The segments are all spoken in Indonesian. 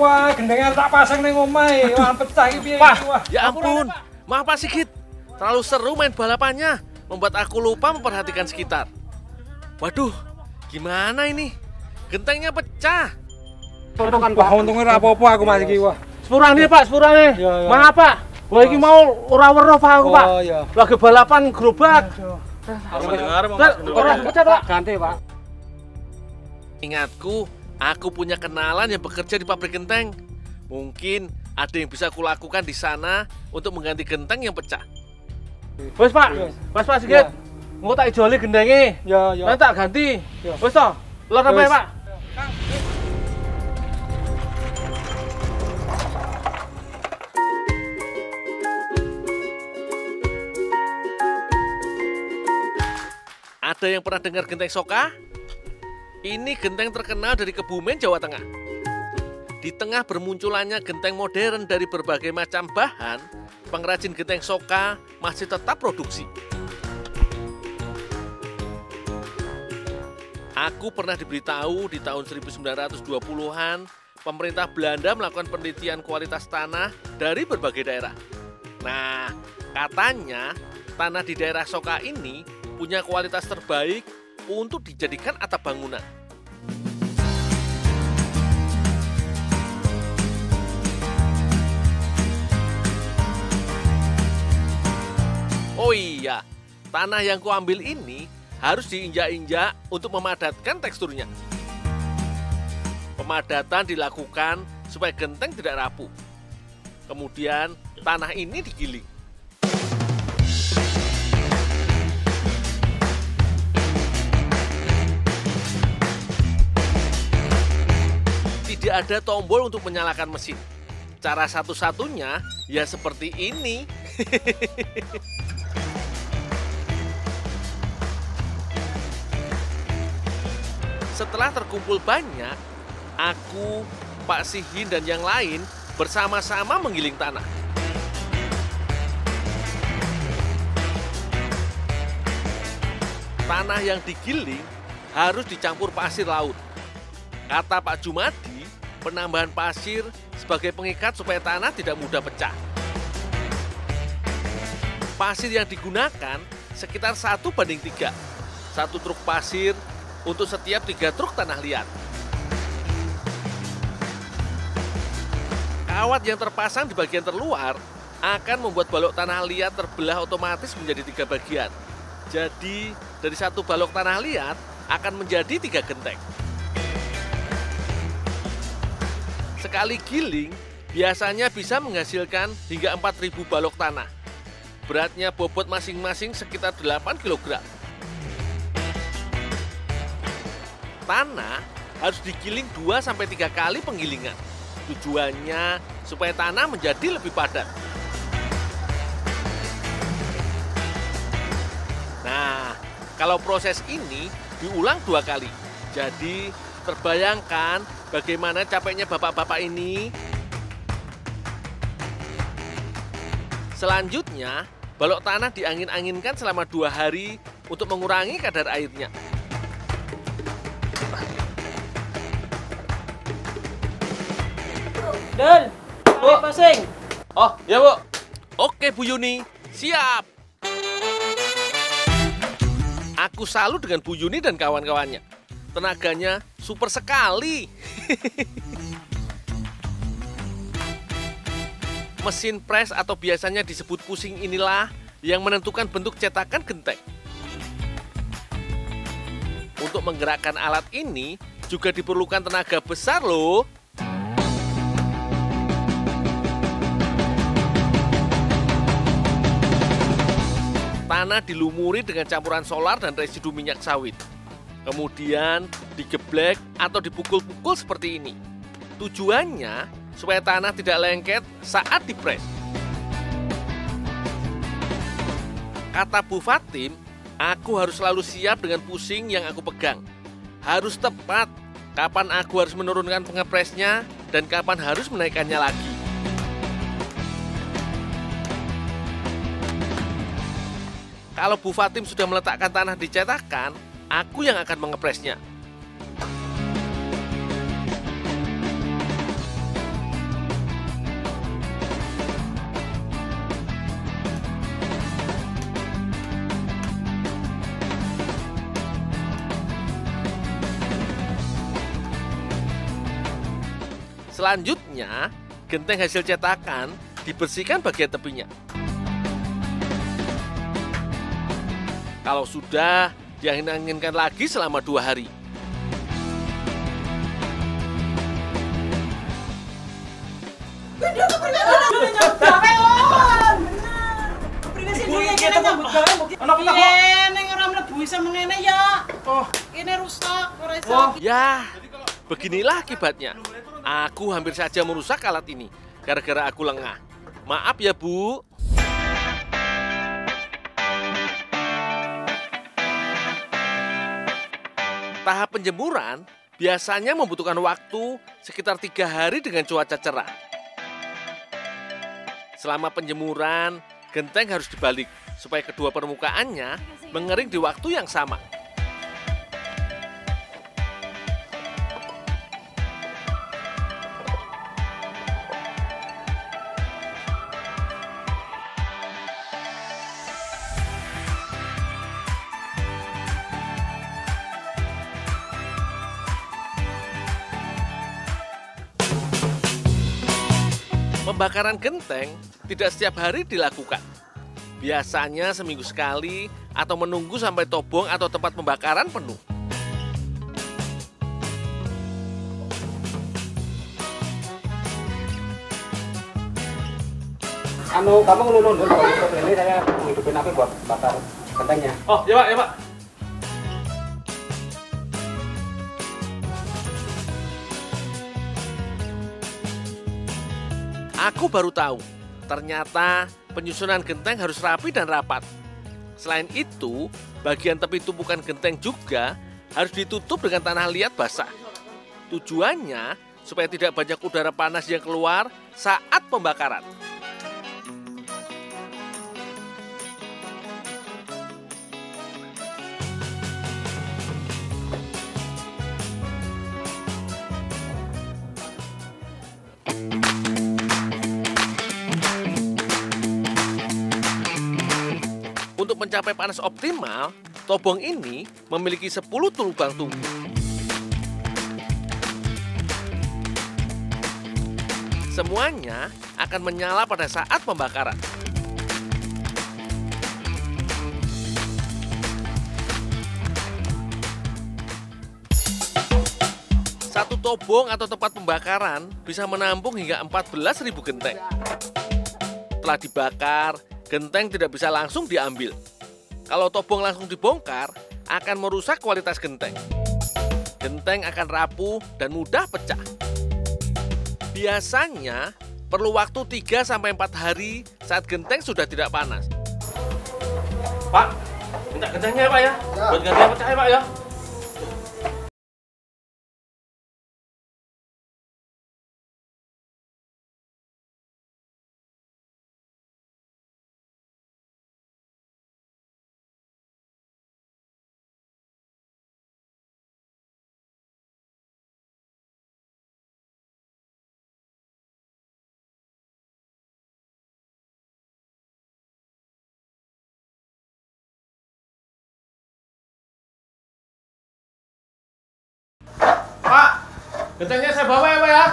wah gendengnya tak pasang ning omahe. Wah pecah iki piye iki wah. Ya ampun, maaf Pak Sigit. Terlalu seru main balapannya, membuat aku lupa memperhatikan sekitar. Waduh, gimana ini? Gentengnya pecah. Wah untungnya ora apa-apa aku Mas iki wah. Sepurane Pak, sepurane. Ya, ya. Maaf Pak. Wah iki mau ora weruh Pak aku Pak. Oh iya. Lagi balapan gerobak. Aku mendengar Ora pecah Pak. Ganti Pak. Ingatku, aku punya kenalan yang bekerja di pabrik genteng. Mungkin ada yang bisa kulakukan di sana untuk mengganti genteng yang pecah. Wes Pak. Yes. Wes Pak Sigit. Ya. Engko tak ijoli gendenge. Ya ya. Nanti tak ganti. Ya. Wes to. Lor apa Wes. Pak? Ada yang pernah dengar genteng Soka? Ini genteng terkenal dari Kebumen, Jawa Tengah. Di tengah bermunculannya genteng modern dari berbagai macam bahan, pengrajin genteng Soka masih tetap produksi. Aku pernah diberitahu di tahun 1920-an, pemerintah Belanda melakukan penelitian kualitas tanah dari berbagai daerah. Nah, katanya tanah di daerah Soka ini punya kualitas terbaik untuk dijadikan atap bangunan. Oh iya, tanah yang kuambil ini harus diinjak-injak untuk memadatkan teksturnya. Pemadatan dilakukan supaya genteng tidak rapuh. Kemudian tanah ini digiling. Tidak ada tombol untuk menyalakan mesin. Cara satu-satunya ya seperti ini. Setelah terkumpul banyak, aku, Pak Sihin, dan yang lain bersama-sama menggiling tanah. Tanah yang digiling harus dicampur pasir laut. Kata Pak Jumadi, penambahan pasir sebagai pengikat supaya tanah tidak mudah pecah. Pasir yang digunakan sekitar 1:3. 1 truk pasir untuk setiap 3 truk tanah liat. Kawat yang terpasang di bagian terluar akan membuat balok tanah liat terbelah otomatis menjadi 3 bagian. Jadi, dari 1 balok tanah liat akan menjadi 3 genteng. Sekali giling, biasanya bisa menghasilkan hingga 4.000 balok tanah. Beratnya bobot masing-masing sekitar 8 kg. Tanah harus digiling 2-3 kali penggilingan. Tujuannya supaya tanah menjadi lebih padat. Nah, kalau proses ini diulang 2 kali. Jadi, terbayangkan bagaimana capeknya bapak-bapak ini. Selanjutnya, balok tanah diangin-anginkan selama 2 hari untuk mengurangi kadar airnya. Dan, Bu, pasing. Oh, ya Bu. Oke Bu Yuni, siap. Aku salut dengan Bu Yuni dan kawan-kawannya. Tenaganya super sekali. Mesin pres atau biasanya disebut pusing inilah yang menentukan bentuk cetakan genteng. Untuk menggerakkan alat ini juga diperlukan tenaga besar loh. Tanah dilumuri dengan campuran solar dan residu minyak sawit. Kemudian digeblek atau dipukul-pukul seperti ini. Tujuannya supaya tanah tidak lengket saat dipres. Kata Bu Fatim, aku harus selalu siap dengan pusing yang aku pegang. Harus tepat kapan aku harus menurunkan pengepresnya dan kapan harus menaikkannya lagi. Kalau Bu Fatim sudah meletakkan tanah di cetakan, aku yang akan mengepresnya. Selanjutnya, genteng hasil cetakan dibersihkan bagian tepinya. Kalau sudah, diangin-anginkan lagi selama 2 hari. Ya, beginilah akibatnya. Aku hampir saja merusak alat ini gara-gara aku lengah. Maaf ya, Bu. Tahap penjemuran biasanya membutuhkan waktu sekitar 3 hari dengan cuaca cerah. Selama penjemuran, genteng harus dibalik supaya kedua permukaannya mengering di waktu yang sama. Pembakaran genteng tidak setiap hari dilakukan. Biasanya seminggu sekali atau menunggu sampai tobong atau tempat pembakaran penuh. Kamu ngelulun dulu kalau ini saya menghidupin api buat bakar gentengnya. Oh, ya Pak, ya Pak. Aku baru tahu, ternyata penyusunan genteng harus rapi dan rapat. Selain itu, bagian tepi tumpukan genteng juga harus ditutup dengan tanah liat basah. Tujuannya supaya tidak banyak udara panas yang keluar saat pembakaran. Untuk mencapai panas optimal, tobong ini memiliki 10 lubang tungku. Semuanya akan menyala pada saat pembakaran. Satu tobong atau tempat pembakaran bisa menampung hingga 14.000 genteng. Setelah dibakar, genteng tidak bisa langsung diambil. Kalau tobong langsung dibongkar, akan merusak kualitas genteng. Genteng akan rapuh dan mudah pecah. Biasanya perlu waktu 3-4 hari saat genteng sudah tidak panas. Pak, minta gentengnya ya Pak ya. Buat ganti yang pecah ya Pak ya. Pak, gentengnya saya bawa ya Pak ya.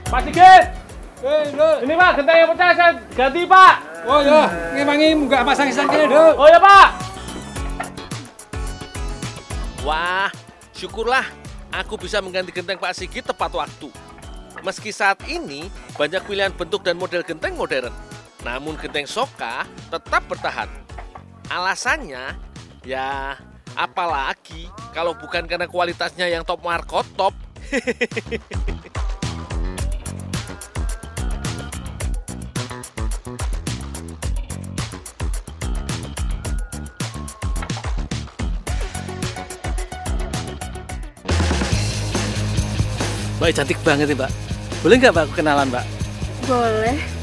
Pak Sigit, ini Pak, genteng yang pecah saya ganti Pak. Oh ya, ngemangi nggak pasang isang kene, Dok. Oh ya Pak. Wah, syukurlah aku bisa mengganti genteng Pak Sigit tepat waktu. Meski saat ini banyak pilihan bentuk dan model genteng modern, namun genteng Soka tetap bertahan. Alasannya, ya apalagi kalau bukan karena kualitasnya yang top markot top. Mbak cantik banget nih Mbak. Boleh nggak Mbak aku kenalan Mbak? Boleh.